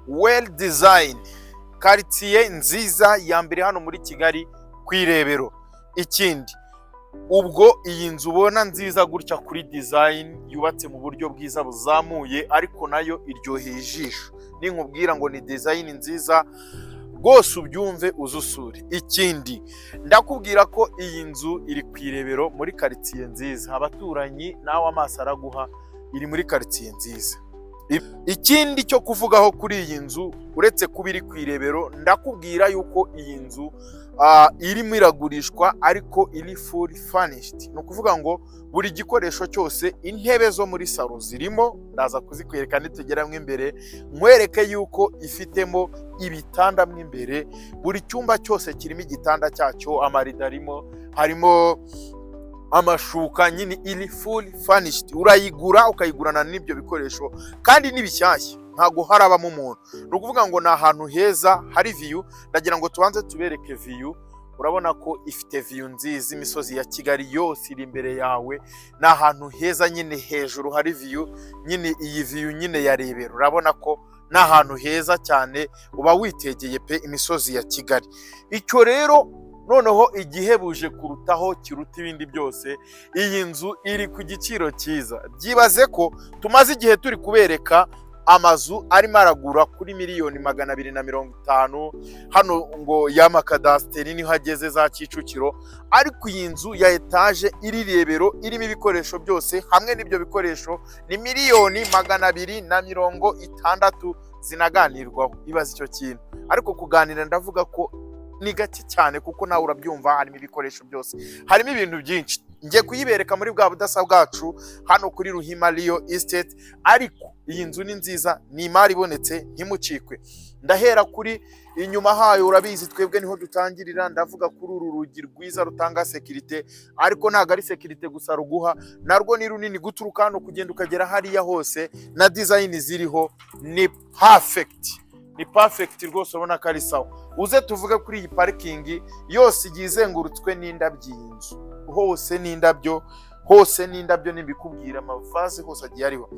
well design, quartier nziza ya mbere hano muri Kigali ku Irebero. Ikindi, ubwo iyi nzu ubona nziza gutya kuri design yubatse mu buryo bwiza buzamuye ariko nayo iryoheye ijisho, ninkubwira ngo ni design nziza rwose ubyumve uzusure. Ikindi, ndakubwira ko iyi nzu iri ku Irebero muri quartier nziza, abaturanyi nawe amaso araguha, iri muri quartier nziza. Ikindi cyo kuvugaho kuri iyi nzu uretse kuba iri ku Irebero, ndakubwira yuko iyi nzu irimo iragurishwa ariko iri full furnished. Ni ukuvuga ngo buri gikoresho cyose, intebe zo muri salo zirimo, ndaza kuzikwereka nitugeramo imbere nkwereke yuko ifitemo ibitanda mo imbere, buri cyumba cyose kirimo igitanda cyacyo, amarido arimo, harimo amashuka, nyine iri full furnished. Urayigura ukayigurana n'ibyo bikoresho kandi n'ibishyashya, ntago harabamo umuntu. Ni ukuvuga ngo ni ahantu heza hari view. Ndagira ngo tubanze tubereke view. Urabona ko ifite view nziza, imisozi ya Kigali yose iri imbere yawe. Ni ahantu heza nyine, hejuru hari view, nyine iyi view nyine ya Rebero. Urabona ko ni ahantu heza cyane, uba witegeye pe imisozi ya Kigali. Icyo rero noneho igihebuje kurutaho, kiruta ibindi byose, iyi nzu iri ku giciro cyiza. Byibaze ko tumaze igihe turi kubereka amazu arimo aragura kuri miliyoni 250 hano ngo y'amakadasiteri niho ageze za Kicukiro, ariko iyi nzu ya etaje iri Rebero irimo ibikoresho byose, hamwe n'ibyo bikoresho ni miliyoni 260 zinaganirwaho. Ibaza icyo kintu, ariko kuganira ndavuga ko ni gake cyane kuko nawe urabyumva, harimo ibikoresho byose, harimo ibintu byinshi. Ngiye kuyibereka muri bwa budasa bwacu hano kuri Ruhima Real Estate, ariko iyi nzu ni nziza, ni imari ibonetse, ntimucikwe. Ndahera kuri inyuma hayo, urabizi twebwe niho dutangirira. Ndavuga kuri uru rugi rwiza rutanga sekirite, ariko ntago ari sekirite gusa ruguha, narwo ni runini, guturuka hano kugenda ukagera hariya hose, na design ziriho ni perfect. Ni perfect rwose, ubona ko ari sawa. Uze tuvuge kuri iyi parking yose igiye izengurutswe n'indabyo. Iyi nzu hose n'indabyo, hose n'indabyo, nibikubwira amavaze hose agiye ariho.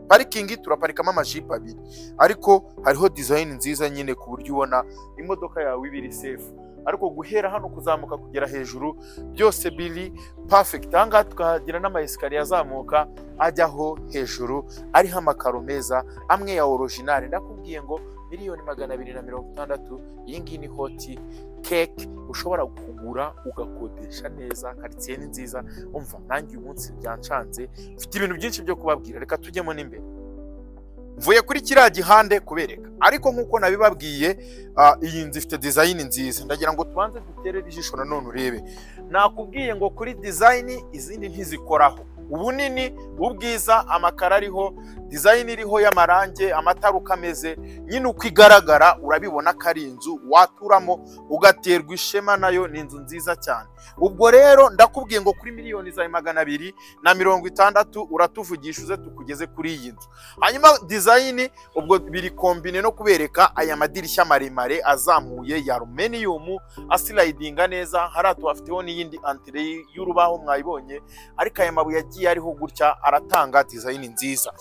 Parking turaparikamo amajipo abiri, ariko hariho design nziza nyine ku buryo ubona imodoka yawe ibiri safe. Ariko guhera hano kuzamuka kugera hejuru byose biri perfect. Ahangaha tukagira n'ama escalier azamuka ajyaho hejuru, ariho amakaro meza amwe ya original. Ndakubwiye ngo miliyoni 260. Iyi ngiyi ni hot cake ushobora kugura ugakodesha neza. Quartier ni nziza. Umva nanjye uyu munsi byancanze, mfite ibintu byinshi byo kubabwira, reka tujyemo n'imbere. Mvuye kuri kiriya gihande kubereka, ariko nkuko nabibabwiye iyi nzu ifite design nziza. Ndagira ngo tubanze duterere ijisho nanone urebe. Nakubwiye ngo kuri design izindi ntizikoraho, ubunini, ubwiza, amakara ariho, design iriho y'amarange, amatara ukameze, nyine uko igaragara urabibona ko ari inzu waturamo ugaterwa ishema, nayo ni inzu nziza cyane. Ubwo rero ndakubwiye ngo kuri miliyoni 260 uratuvugisha uze tukugeze kuri iyi nzu. Hanyuma design ubwo biri kombine no kubereka aya madirishya maremare azamuye ya aluminium aslidinga neza. Haratu afiteho n'iyindi entrée y'urubaho mwayibonye, ariko aya mabuye agiye ariho gutya aratanga design nziza.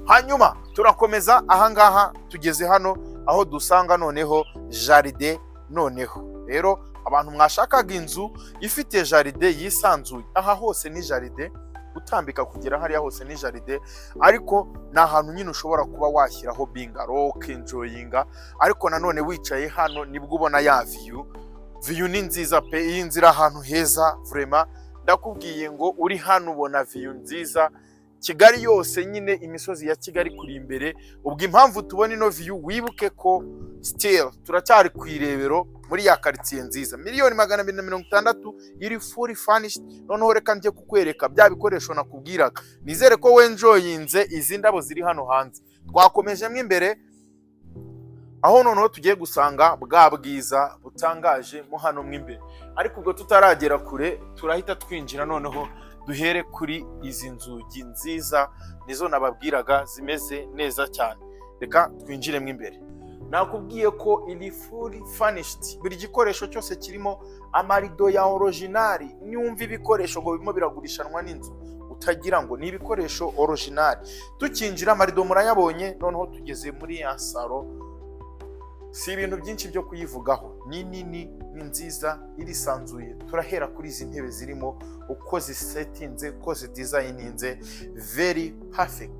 Hanyuma turakomeza ahangaha tugeze hano aho dusanga noneho jaride. Noneho rero abantu mwashakaga inzu ifite jaride yisanzuye, aha hose ni jaride, utambika kugera hariya hose ni jaride, ariko ni ahantu nyine ushobora kuba washyiraho bingaro ukenjoyinga, ariko nanone wicaye hano nibwo ubona ya view. View ni nziza pe, iyi nzira ahantu heza vraiment. Ndakubwiye ngo uri hano ubona view nziza, Kigali yose nyine, imisozi ya Kigali kuri imbere. Ubwo impamvu tubona ino view, wibuke ko still turacyari ku Irebero muri ya quartier nziza. Miliyoni 260 iri full furnished. Noneho reka njye kukwereka bya bikoresho nakubwiraga. Nizere ko wenjoyinze izi ndabo ziri hano hanze. Twakomeje mwe imbere aho noneho tugiye gusanga bwa bwiza butangaje mo hano mwe imbere, ariko ubwo tutaragera kure turahita twinjira. Noneho duhere kuri izi nzugi nziza, nizo nababwiraga zimeze neza cyane. Reka twinjire mwe imbere. Nakubwiye ko iri fully furnished, buri gikoresho cyose kirimo amarido ya original. Nyumva ibikoresho ngo birimo biragurishanwa n'inzu, utagira ngo ni ibikoresho original. Tukinjira amarido murayabonye. Noneho tugeze muri ya salo si ibintu byinshi byo kuyivugaho, ni nini, ni nziza, irisanzuye. Turahera kuri izi ntebe zirimo, uko zisetinze, uko zidizayininze, very perfect.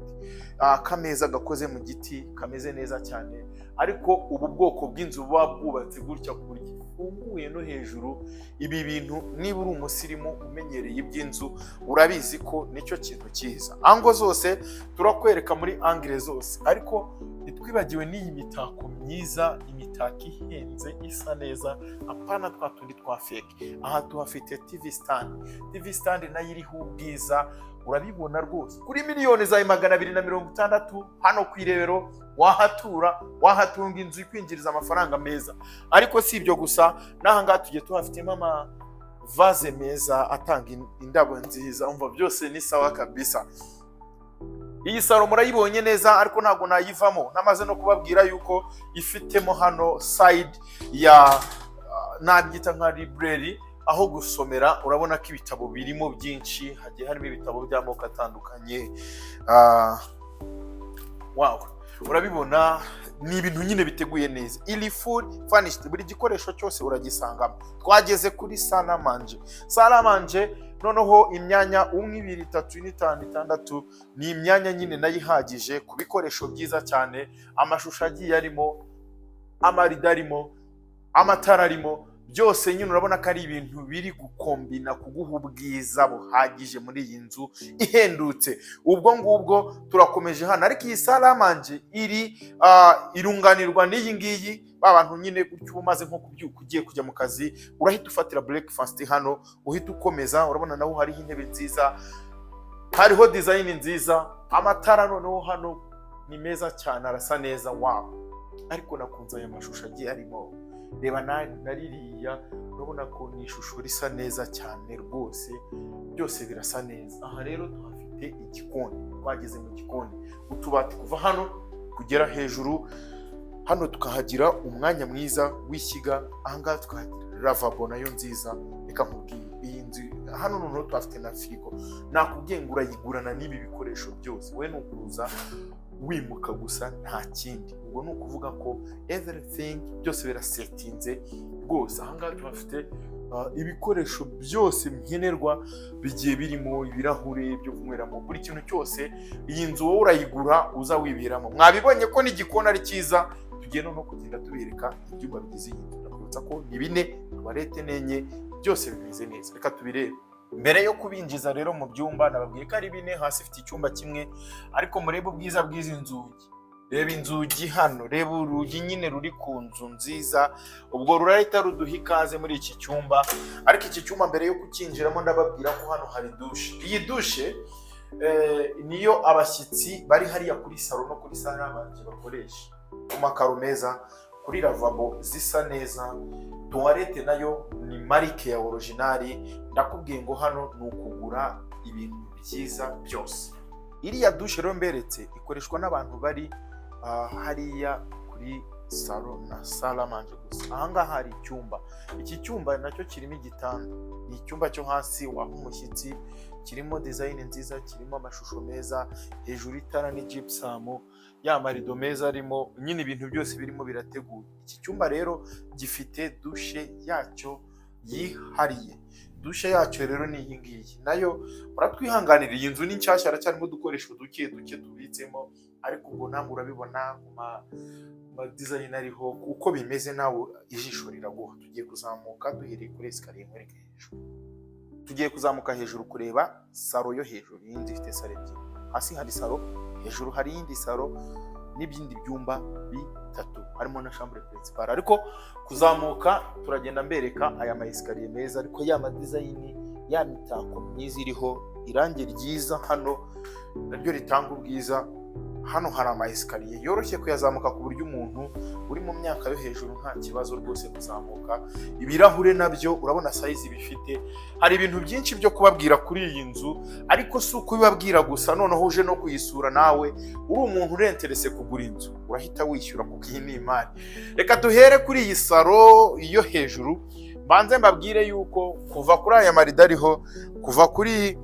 Akameza gakoze mu giti kameze neza cyane, ariko ubu bwoko bw'inzu buba bwubatse gutya ku buryo ifunguye no hejuru. Ibi bintu niba uri umusirimu umenyereye iby'inzu urabizi ko nicyo kintu cyiza. Ango zose turakwereka muri angire zose, ariko ntitwibagiwe n'iyi mitako myiza, imitako ihenze isa neza, apana twa tundi twa fake. Aha tuhafite TV stand. TV stand nayo iriho ubwiza, urabibona rwose. Kuri miliyoni za 260 hano ku Irebero wahatura, wahatunga inzu ikwinjiriza amafaranga meza. Ariko si ibyo gusa, n'aha ngaha tugiye tuhafitemo ama vase meza atanga indabo nziza. Umva byose ni sawa kabisa. Iyi salo murayibonye neza, ariko ntago nayivamo namaze no kubabwira yuko ifitemo hano side ya nabyita nka library, aho gusomera. Urabona ko ibitabo birimo byinshi, hagiye harimo ibitabo by'amoko atandukanye. Wow, urabibona ni ibintu nyine biteguye neza. Ili full furnished, buri gikoresho cyose uragisangamo. Twageze kuri salamanje. Salamanje noneho imyanya 1 2 3 4 5 6 ni imyanya nyine nayihagije ku bikoresho byiza cyane. Amashusho agiye arimo, amarida arimo, amatara arimo, byose nyine urabona ko ari ibintu biri gukombina kuguha ubwiza buhagije muri iyi nzu ihendutse. Ubwo ngubwo turakomeje hano, ariko iyi salamanje irunganirwa n'iyi ngiyi. Abantu nyine gutyo umaze nko kubyuka ugiye kujya mu kazi, urahita ufatira breakfast hano, uhita ukomeza. Urabona naho hariho intebe nziza, hariho design nziza, amatara noneho hano ni meza cyane, arasa neza. Wow, ariko nakunze aya mashusho agiye arimo. Reba naririya, urabona ko ni ishusho risa neza cyane rwose, byose birasa neza. Aha rero tuhafite igikoni. Twageze mu gikoni, utubati kuva hano kugera hejuru. Hano tukahagira umwanya mwiza w'ishyiga. Aha ngaha tukahagira lavabo nayo nziza. Reka nkubwire iyi nzu hano noneho tuhafite na firigo. Nakubwiye ngo urayigurana n'ibi bikoresho byose, we nukuza wimuka gusa nta kindi. Ubwo ni ukuvuga ko everything byose birasetinze rwose. Aha ngaha tuhafite ibikoresho byose nkenerwa bigiye birimo, ibirahure byo kunyweramo, buri kintu cyose. Iyi nzu wowe urayigura uza wibiramo. Mwabibonye ko n'igikoni ari cyiza. Tugiye no kugenda tubereka ibyumba bigize iyi nzu. Ndakwibutsa ko ni 4, tuwarete n'enye, byose bimeze neza. Reka tubirebe. Mbere yo kubinjiza rero mu byumba, nababwiye ko ari 4, hasi ifite icyumba kimwe. Ariko murebe ubwiza bw'izi nzugi. Reba inzugi hano, reba urugi nyine ruri ku nzu nziza. Ubwo rurahita ruduha ikaze muri iki cyumba. Ariko iki cyumba mbere yo kukinjiramo ndababwira ko hano hari dushe. Iyi dushe niyo abashyitsi bari hariya kuri salo no kuri salamanje bakoresha. Ku makaro meza, kuri lavabo zisa neza. Tuwarete nayo ni marike ya originali. Ndakubwiye ngo hano ni ukugura ibintu byiza byose. Iriya dushe rero mberetse ikoreshwa n'abantu bari hariya kuri salo na salamanje gusa. Aha ngaha hari icyumba. Iki cyumba nacyo kirimo igitanda. Ni icyumba cyo hasi waha umushyitsi, kirimo design nziza, kirimo amashusho meza, hejuru itara ni gypsum, ya marido meza arimo, nyine ibintu byose birimo birateguye. Iki cyumba rero gifite dushe yacyo yihariye. Dushe yacyo rero ni iyi ngiyi. Nayo uratwihanganira, iyi nzu ni nshyashya, aracyarimo udukoresho duke tubitsemo, ariko ubwo namwe urabibona mu design ariho uko bimeze, nawe ijisho riraguha. Tugiye kuzamuka duhereye kuri esikariye muri hejuru. Tugiye kuzamuka hejuru kureba salo yo hejuru. Iyi nzu ifite salo ebyiri. Hasi hari salo, hejuru hari iyindi salo n'ibindi byumba 3, harimo na chambre principale. Ariko kuzamuka turagenda mbereka aya ma esikariye meza, ariko ya ma design, ya mitako myiza iriho, irangi ryiza hano naryo ritanga ubwiza. Hano hari ama esikariye yoroshye kuyazamuka ku buryo umuntu uri mu myaka yo hejuru nta kibazo rwose kuzamuka. Ibirahure nabyo urabona size bifite. Hari ibintu byinshi byo kubabwira kuri iyi nzu, ariko si ukubibabwira gusa. Noneho uje no kuyisura nawe uri umuntu urenterese kugura inzu, urahita wishyura kuko iyi ni imari. Reka duhere kuri iyi salo yo hejuru. Banze mbabwire yuko kuva kuri aya marida ariho, kuva kuri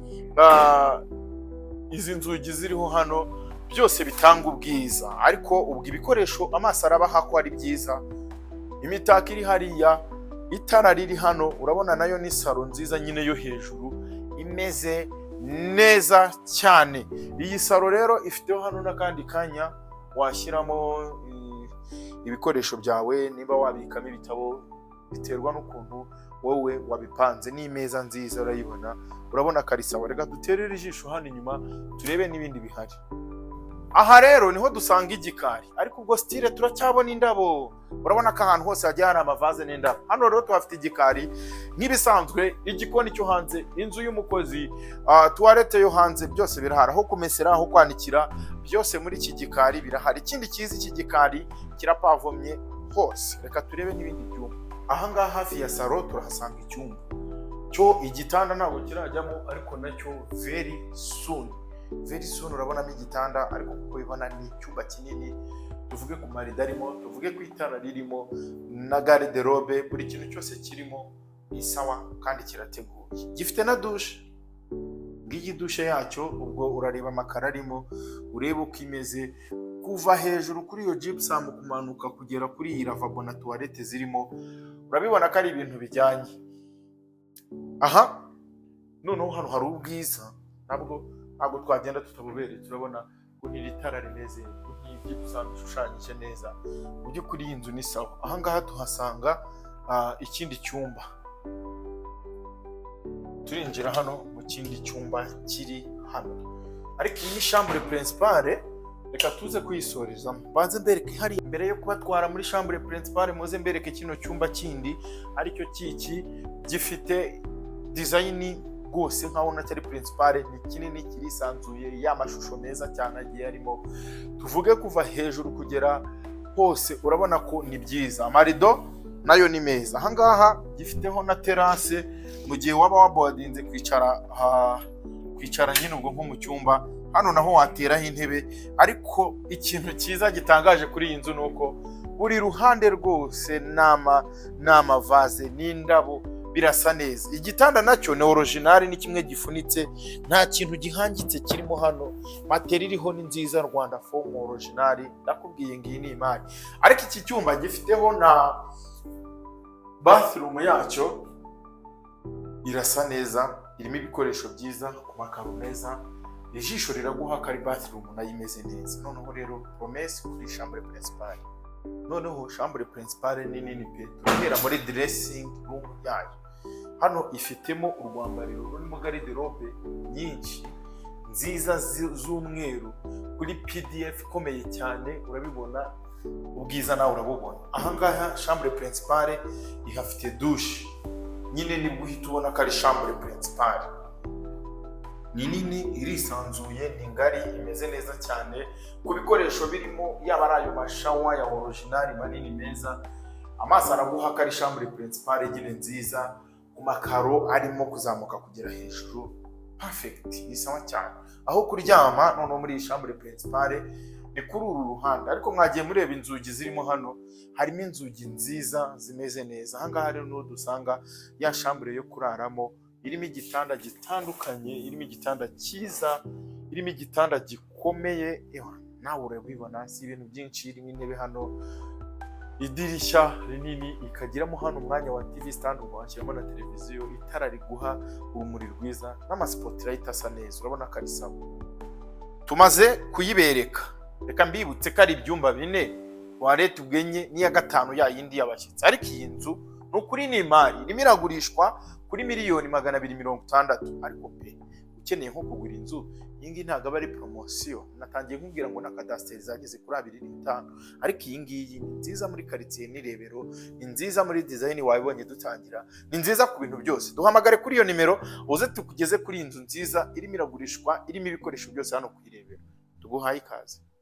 izi nzugi ziriho hano, byose bitanga ubwiza. Ariko ubwo ibikoresho amaso arabaha ko ari byiza, imitako iri hariya, itara riri hano, urabona nayo ni salo nziza nyine yo hejuru imeze neza cyane. Iyi salo rero ifiteho hano n'akandi kanya washyiramo ibikoresho byawe, niba wabikamo ibitabo, biterwa n'ukuntu wowe wabipanze. n'imeza nziza urayibona, urabona karisawa. Reka duterere ijisho hano inyuma turebe n'ibindi bihari. Aha rero niho dusanga igikari, ariko ubwo style turacyabona indabo. Urabona ko ahantu hose hagiye hari amavaze n'indabo. Hano rero tuhafite igikari nk'ibisanzwe, igikoni cyo hanze, inzu y'umukozi, toilette yo hanze, byose birahari. Aho kumesera, aho kwanikira, byose muri iki gikari birahari. Ikindi cyiza, iki gikari kirapavomye hose. Reka turebe n'ibindi byumba. Aha ngaha hafi ya salo turahasanga icyumba cyo, igitanda ntabwo kirajyamo, ariko nacyo very soon urabonamo igitanda. Ariko kuko bibona ni icyumba kinini, tuvuge ku marido arimo, tuvuge ku itara ririmo, na garde-robe, buri kintu cyose kirimo ni sawa kandi kirateguye. Gifite na douche, ngiyi douche yacyo, ubwo urareba amakaro arimo, urebe uko imeze kuva hejuru kuri iyo gypsum kumanuka kugera kuri iyi lavabo na toilette zirimo, urabibona ko ari ibintu bijyanye. Aha noneho hano hari ubwiza, ntabwo twagenda tutabubereye. Turabona ko iri tara rimeze, ko gypsum ishushanyije neza. Mu by'ukuri iyi nzu ni sawa. Aha ngaha tuhasanga ikindi cyumba. Turinjira hano mu kindi cyumba kiri hano, ariko iyi ni chambre principale. Reka tuze kuyisorezamo. Banze mbereke hari mbere yo kubatwara muri chambre principale, muze mbereke kino cyumba kindi, aricyo kiki gifite design rwose nkaho natari principale. Ni kinini, kirisanzuye, ya mashusho meza cyane agiye arimo, tuvuge kuva hejuru kugera hose. Urabona ko ni byiza. Amarido nayo ni meza. Aha ngaha gifiteho na terrasse, mu gihe waba wabodinze kwicara nyine ubwo nko mu cyumba. Hano naho wateraho intebe. Ariko ikintu cyiza gitangaje kuri iyi nzu nuko buri ruhande rwose nama vaze n'indabo, birasa neza. Igitanda nacyo ni original, ni kimwe gifunitse, nta kintu gihangitse kirimo hano. Materi iriho ni nziza, Rwanda form original. Ndakubwiye ngiyi ni imari. Ariko iki cyumba gifiteho na bathroom yacyo, irasa neza, irimo ibikoresho byiza, ku makaro meza. Ijisho riraguha ko ari bathroom nayo imeze neza. Noneho rero promesse kuri chambre principale. Noneho chambre principale ni nini pe. Turahera muri dressing room yayo. Hano ifitemo urwambariro rurimo garde-robe nyinshi nziza z'umweru, kuri PDF ikomeye cyane. Urabibona ubwiza nawe urabubona. Aha ngaha chambre principale ihafite douche nyine, nibwo uhita ubona ko ari chambre principale. Ni nini, irisanzuye, ni ngari, imeze neza cyane. Ku bikoresho birimo, yaba ari ayo mashawa ya original manini meza, amaso araguha ko ari chambre principale nyine nziza. Ku makaro arimo kuzamuka kugera hejuru, perfect, ni sawa cyane. Aho kuryama noneho muri iyi chambre principale ni kuri uru ruhande. Ariko mwagiye mureba inzugi zirimo hano, harimo inzugi nziza zimeze neza. Aha ngaha rero niho dusanga ya chambre yo kuraramo, irimo igitanda gitandukanye, irimo igitanda cyiza, irimo igitanda gikomeye. Nawe urabibona, si ibintu byinshi. Irimo intebe hano, idirishya rinini, ikagiramo hano umwanya wa TV stand, washyiramo na televiziyo, itara riguha urumuri rwiza, n'amaspotlight asa neza. Urabona ko ari sawa. Tumaze kuyibereka, reka mbibutse ko ari ibyumba 4, toilette ubwenye n'iya gatanu ya yindi y'abashyitsi. Ariko iyi nzu n'ukuri ni imari, irimo iragurishwa kuri $260,000. Ariko pe ukeneye nko kugura inzu, iyi ngiyi ntabwo aba ari promosiyo. Natangiye nkubwira ngo na kadasiteri zageze kuri 2.5, ariko iyi ngiyi ni nziza muri quartier n'Irebero, ni nziza muri design wabibonye dutangira, ni nziza ku bintu byose. Duhamagare kuri iyo nimero uze tukugeze kuri inzu nziza irimo iragurishwa, irimo ibikoresho byose hano ku Irebero. Tuguhaye ikaze.